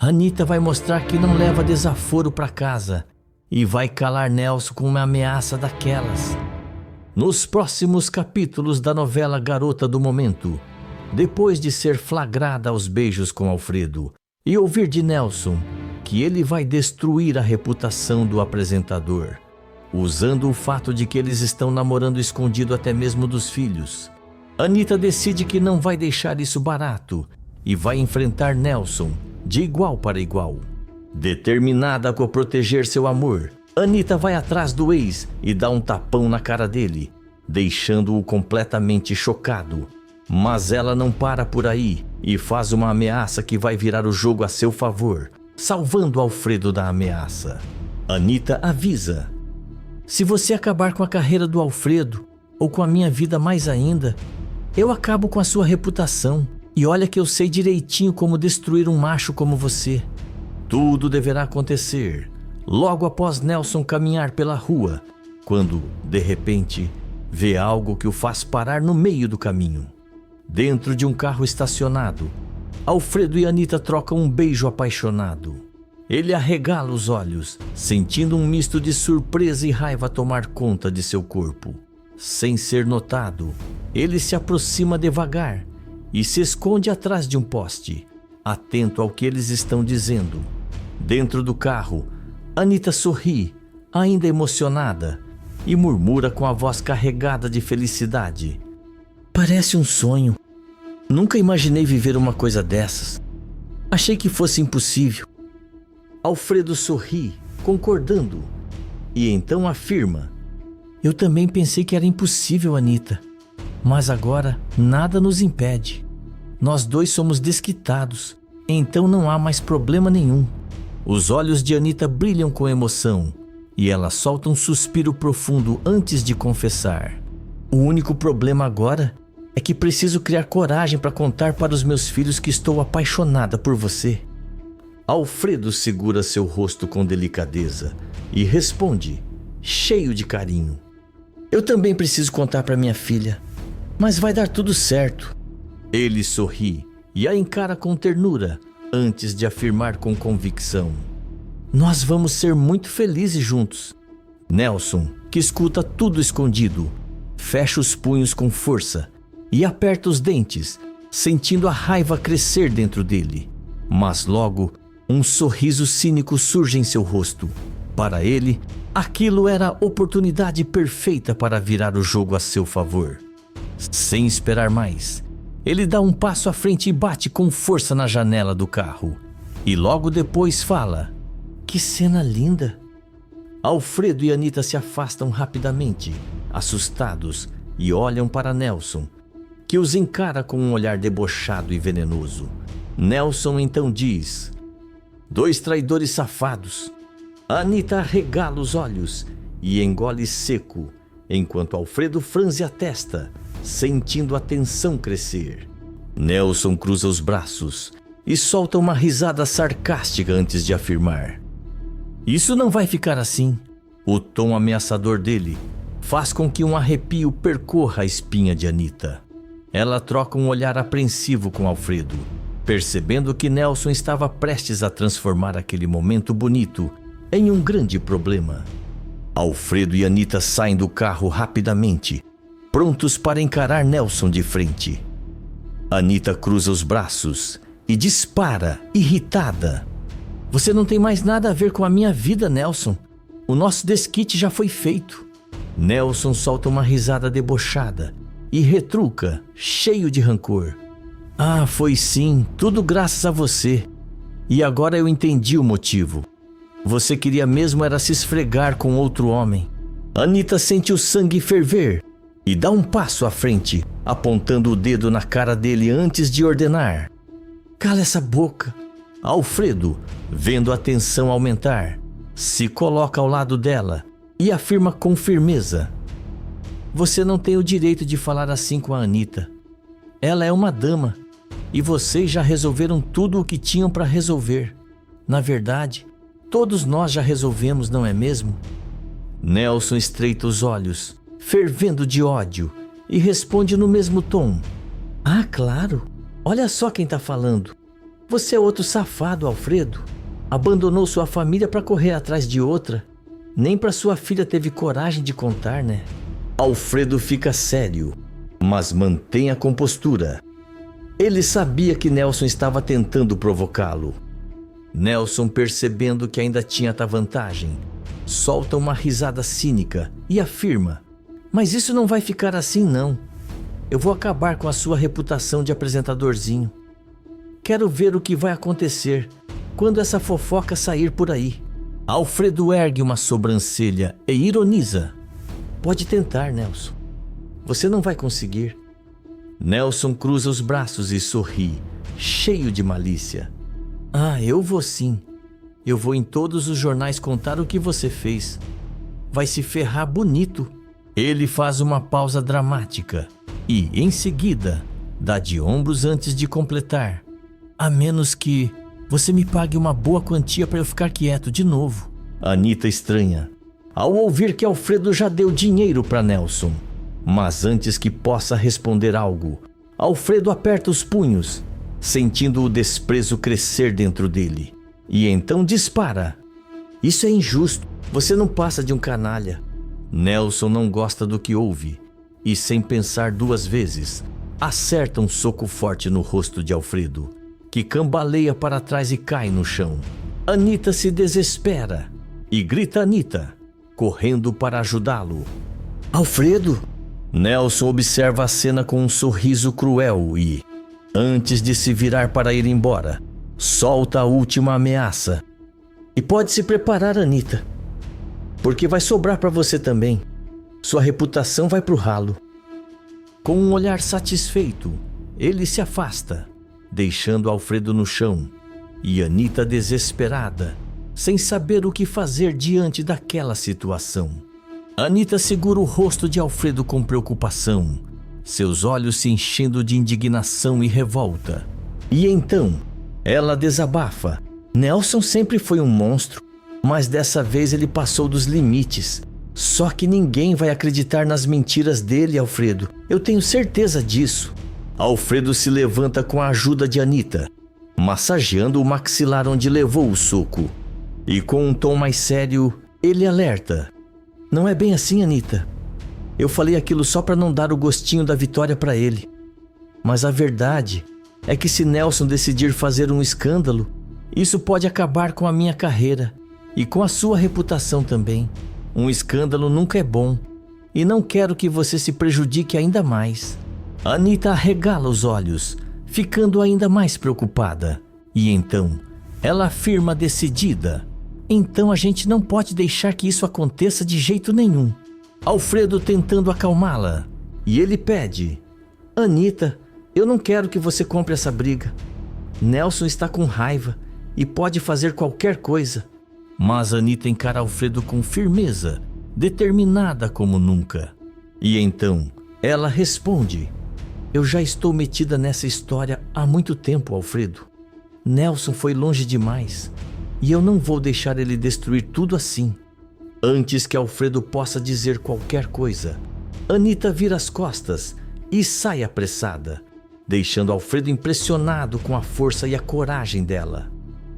Anitta vai mostrar que não leva desaforo para casa e vai calar Nelson com uma ameaça daquelas. Nos próximos capítulos da novela Garota do Momento, depois de ser flagrada aos beijos com Alfredo e ouvir de Nelson que ele vai destruir a reputação do apresentador, usando o fato de que eles estão namorando escondido até mesmo dos filhos, Anitta decide que não vai deixar isso barato e vai enfrentar Nelson de igual para igual. Determinada a proteger seu amor, Anitta vai atrás do ex e dá um tapão na cara dele, deixando-o completamente chocado. Mas ela não para por aí e faz uma ameaça que vai virar o jogo a seu favor, salvando Alfredo da ameaça. Anitta avisa: se você acabar com a carreira do Alfredo, ou com a minha vida mais ainda, eu acabo com a sua reputação. E olha que eu sei direitinho como destruir um macho como você. Tudo deverá acontecer logo após Nelson caminhar pela rua, quando, de repente, vê algo que o faz parar no meio do caminho. Dentro de um carro estacionado, Alfredo e Anitta trocam um beijo apaixonado. Ele arregala os olhos, sentindo um misto de surpresa e raiva tomar conta de seu corpo. Sem ser notado, ele se aproxima devagar e se esconde atrás de um poste, atento ao que eles estão dizendo. Dentro do carro, Anitta sorri, ainda emocionada, e murmura com a voz carregada de felicidade: parece um sonho. Nunca imaginei viver uma coisa dessas. Achei que fosse impossível. Alfredo sorri, concordando, e então afirma: eu também pensei que era impossível, Anitta. Mas agora nada nos impede. Nós dois somos desquitados, então não há mais problema nenhum. Os olhos de Anitta brilham com emoção e ela solta um suspiro profundo antes de confessar: o único problema agora é que preciso criar coragem para contar para os meus filhos que estou apaixonada por você. Alfredo segura seu rosto com delicadeza e responde, cheio de carinho: eu também preciso contar para minha filha, mas vai dar tudo certo. Ele sorri e a encara com ternura antes de afirmar com convicção: nós vamos ser muito felizes juntos. Nelson, que escuta tudo escondido, fecha os punhos com força e aperta os dentes, sentindo a raiva crescer dentro dele. Mas logo, um sorriso cínico surge em seu rosto. Para ele, aquilo era a oportunidade perfeita para virar o jogo a seu favor. Sem esperar mais, ele dá um passo à frente e bate com força na janela do carro. E logo depois fala: que cena linda! Alfredo e Anitta se afastam rapidamente, assustados, e olham para Nelson, que os encara com um olhar debochado e venenoso. Nelson então diz: dois traidores safados. Anitta arregala os olhos e engole seco, enquanto Alfredo franze a testa, sentindo a tensão crescer. Nelson cruza os braços e solta uma risada sarcástica antes de afirmar: isso não vai ficar assim. O tom ameaçador dele faz com que um arrepio percorra a espinha de Anitta. Ela troca um olhar apreensivo com Alfredo, percebendo que Nelson estava prestes a transformar aquele momento bonito em um grande problema. Alfredo e Anitta saem do carro rapidamente, prontos para encarar Nelson de frente. Anitta cruza os braços e dispara, irritada: você não tem mais nada a ver com a minha vida, Nelson. O nosso desquite já foi feito. Nelson solta uma risada debochada e retruca, cheio de rancor: ah, foi sim, tudo graças a você. E agora eu entendi o motivo. Você queria mesmo era se esfregar com outro homem. Anitta sente o sangue ferver e dá um passo à frente, apontando o dedo na cara dele antes de ordenar: cala essa boca. Alfredo, vendo a tensão aumentar, se coloca ao lado dela e afirma com firmeza: você não tem o direito de falar assim com a Anitta. Ela é uma dama e vocês já resolveram tudo o que tinham para resolver. Na verdade, todos nós já resolvemos, não é mesmo? Nelson estreita os olhos, fervendo de ódio, e responde no mesmo tom: ah, claro, olha só quem está falando. Você é outro safado, Alfredo. Abandonou sua família para correr atrás de outra. Nem para sua filha teve coragem de contar, né? Alfredo fica sério, mas mantém a compostura. Ele sabia que Nelson estava tentando provocá-lo. Nelson, percebendo que ainda tinha a vantagem, solta uma risada cínica e afirma: mas isso não vai ficar assim, não. Eu vou acabar com a sua reputação de apresentadorzinho. Quero ver o que vai acontecer quando essa fofoca sair por aí. Alfredo ergue uma sobrancelha e ironiza: pode tentar, Nelson. Você não vai conseguir. Nelson cruza os braços e sorri, cheio de malícia. Ah, eu vou sim. Eu vou em todos os jornais contar o que você fez. Vai se ferrar bonito. Ele faz uma pausa dramática e, em seguida, dá de ombros antes de completar: a menos que você me pague uma boa quantia para eu ficar quieto de novo. Anita estranha ao ouvir que Alfredo já deu dinheiro para Nelson. Mas antes que possa responder algo, Alfredo aperta os punhos, sentindo o desprezo crescer dentro dele. E então dispara: isso é injusto, você não passa de um canalha. Nelson não gosta do que ouve e, sem pensar duas vezes, acerta um soco forte no rosto de Alfredo, que cambaleia para trás e cai no chão. Anita se desespera e grita Anita, correndo para ajudá-lo. Alfredo! Nelson observa a cena com um sorriso cruel e, antes de se virar para ir embora, solta a última ameaça. E pode se preparar, Anita, porque vai sobrar para você também. Sua reputação vai pro ralo. Com um olhar satisfeito, ele se afasta, deixando Alfredo no chão e Anita desesperada, sem saber o que fazer diante daquela situação. Anita segura o rosto de Alfredo com preocupação, seus olhos se enchendo de indignação e revolta. E então, ela desabafa: Nelson sempre foi um monstro, mas dessa vez ele passou dos limites. Só que ninguém vai acreditar nas mentiras dele, Alfredo. Eu tenho certeza disso. Alfredo se levanta com a ajuda de Anita, massageando o maxilar onde levou o soco. E com um tom mais sério, ele alerta: não é bem assim, Anita. Eu falei aquilo só para não dar o gostinho da vitória para ele. Mas a verdade é que se Nelson decidir fazer um escândalo, isso pode acabar com a minha carreira e com a sua reputação também. Um escândalo nunca é bom e não quero que você se prejudique ainda mais. Anita arregala os olhos, ficando ainda mais preocupada. E então, ela afirma decidida: então a gente não pode deixar que isso aconteça de jeito nenhum. Alfredo tentando acalmá-la, e ele pede: Anita, eu não quero que você compre essa briga. Nelson está com raiva e pode fazer qualquer coisa. Mas Anita encara Alfredo com firmeza, determinada como nunca. E então ela responde: eu já estou metida nessa história há muito tempo, Alfredo. Nelson foi longe demais e eu não vou deixar ele destruir tudo assim. Antes que Alfredo possa dizer qualquer coisa, Anita vira as costas e sai apressada, deixando Alfredo impressionado com a força e a coragem dela.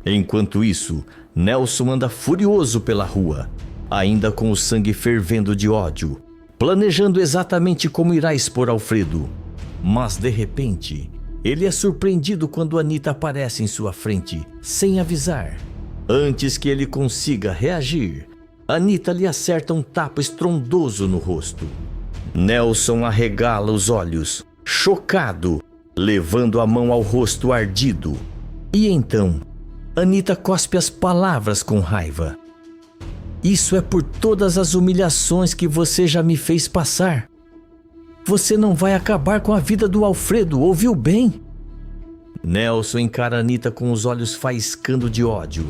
Enquanto isso, Nelson anda furioso pela rua, ainda com o sangue fervendo de ódio, planejando exatamente como irá expor Alfredo. Mas de repente, ele é surpreendido quando Anita aparece em sua frente, sem avisar. Antes que ele consiga reagir, Anita lhe acerta um tapa estrondoso no rosto. Nelson arregala os olhos, chocado, levando a mão ao rosto ardido. E então, Anita cospe as palavras com raiva: isso é por todas as humilhações que você já me fez passar. Você não vai acabar com a vida do Alfredo, ouviu bem? Nelson encara Anita com os olhos faiscando de ódio,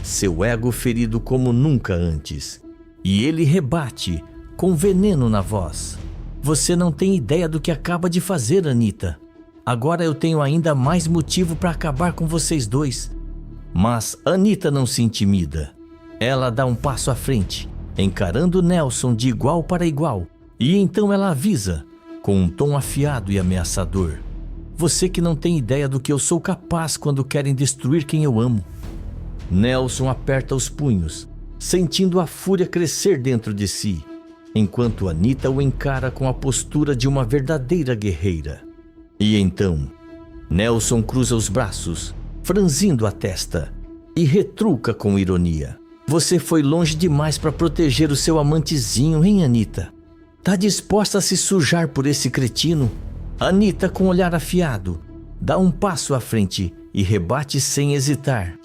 seu ego ferido como nunca antes. E ele rebate, com veneno na voz: você não tem ideia do que acaba de fazer, Anita. Agora eu tenho ainda mais motivo para acabar com vocês dois. Mas Anita não se intimida. Ela dá um passo à frente, encarando Nelson de igual para igual. E então ela avisa, com um tom afiado e ameaçador: Você que não tem ideia do que eu sou capaz quando querem destruir quem eu amo. Nelson aperta os punhos, sentindo a fúria crescer dentro de si, enquanto Anita o encara com a postura de uma verdadeira guerreira. E então, Nelson cruza os braços, franzindo a testa, e retruca com ironia. Você foi longe demais para proteger o seu amantezinho, hein, Anita? Tá disposta a se sujar por esse cretino? Anita, com olhar afiado, dá um passo à frente e rebate sem hesitar.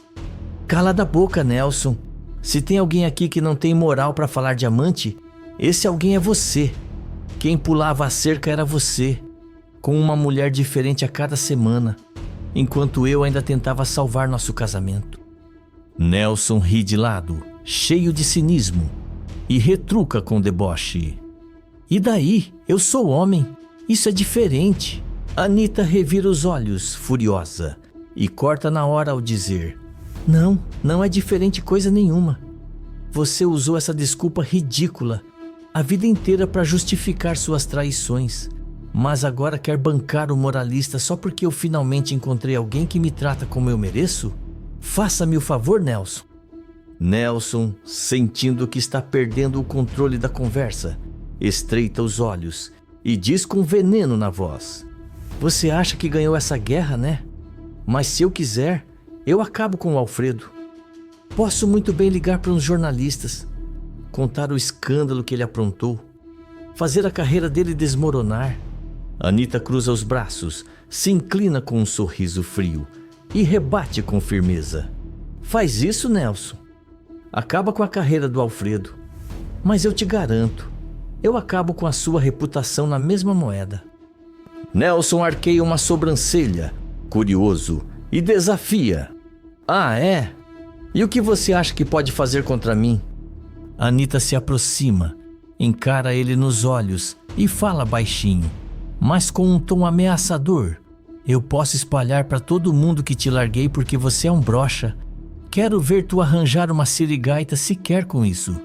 Cala da boca, Nelson. Se tem alguém aqui que não tem moral para falar de amante, esse alguém é você. Quem pulava a cerca era você, com uma mulher diferente a cada semana, enquanto eu ainda tentava salvar nosso casamento. Nelson ri de lado, cheio de cinismo, e retruca com deboche. E daí? Eu sou homem. Isso é diferente. Anita revira os olhos, furiosa, e corta na hora ao dizer: Não, não é diferente coisa nenhuma. Você usou essa desculpa ridícula a vida inteira para justificar suas traições, mas agora quer bancar o moralista só porque eu finalmente encontrei alguém que me trata como eu mereço? Faça-me o favor, Nelson. Nelson, sentindo que está perdendo o controle da conversa, estreita os olhos e diz com veneno na voz: Você acha que ganhou essa guerra, né? Mas se eu quiser, eu acabo com o Alfredo. Posso muito bem ligar para uns jornalistas, contar o escândalo que ele aprontou, fazer a carreira dele desmoronar. Anita cruza os braços, se inclina com um sorriso frio e rebate com firmeza. Faz isso, Nelson. Acaba com a carreira do Alfredo. Mas eu te garanto, eu acabo com a sua reputação na mesma moeda. Nelson arqueia uma sobrancelha, curioso, e desafia. Ah, é? E o que você acha que pode fazer contra mim? Anita se aproxima, encara ele nos olhos e fala baixinho, mas com um tom ameaçador. Eu posso espalhar para todo mundo que te larguei porque você é um broxa. Quero ver tu arranjar uma sirigaita sequer com isso.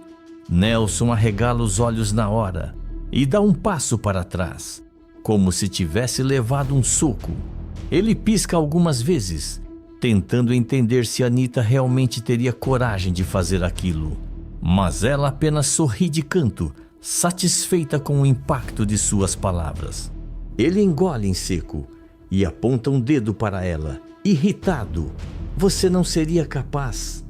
Nelson arregala os olhos na hora e dá um passo para trás, como se tivesse levado um soco. Ele pisca algumas vezes, tentando entender se Anita realmente teria coragem de fazer aquilo. Mas ela apenas sorri de canto, satisfeita com o impacto de suas palavras. Ele engole em seco e aponta um dedo para ela, irritado. Você não seria capaz.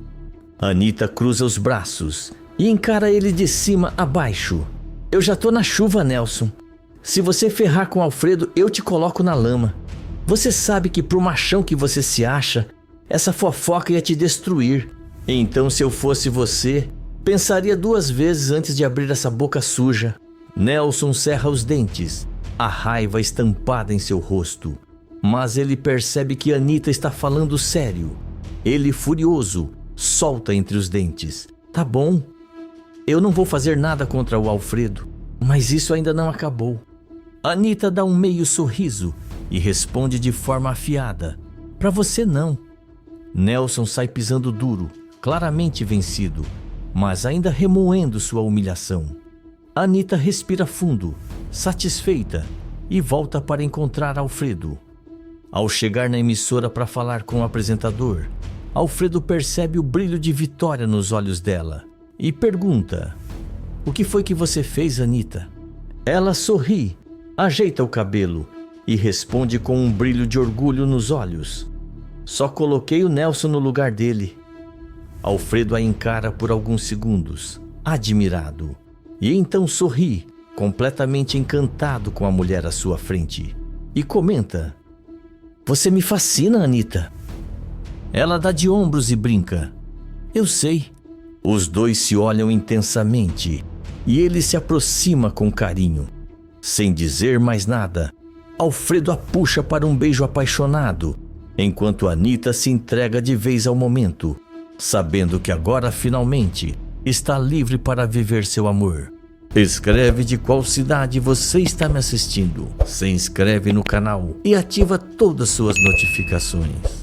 Anita cruza os braços e encara ele de cima a baixo. Eu já tô na chuva, Nelson. Se você ferrar com Alfredo, eu te coloco na lama. Você sabe que pro machão que você se acha, essa fofoca ia te destruir. Então, se eu fosse você, pensaria 2 vezes antes de abrir essa boca suja. Nelson cerra os dentes, a raiva estampada em seu rosto. Mas ele percebe que Anita está falando sério. Ele, furioso, solta entre os dentes. Tá bom, eu não vou fazer nada contra o Alfredo, mas isso ainda não acabou. Anita dá um meio sorriso e responde de forma afiada. Pra você não. Nelson sai pisando duro, claramente vencido, mas ainda remoendo sua humilhação. Anita respira fundo, satisfeita, e volta para encontrar Alfredo. Ao chegar na emissora para falar com o apresentador, Alfredo percebe o brilho de vitória nos olhos dela e pergunta: O que foi que você fez, Anita? Ela sorri, ajeita o cabelo e responde com um brilho de orgulho nos olhos: Só coloquei o Nelson no lugar dele. Alfredo a encara por alguns segundos, admirado, e então sorri, completamente encantado com a mulher à sua frente, e comenta: Você me fascina, Anita. Ela dá de ombros e brinca: Eu sei. Os dois se olham intensamente e ele se aproxima com carinho. Sem dizer mais nada, Alfredo a puxa para um beijo apaixonado, enquanto Anita se entrega de vez ao momento, sabendo que agora finalmente está livre para viver seu amor. Escreve de qual cidade você está me assistindo, se inscreve no canal e ativa todas suas notificações.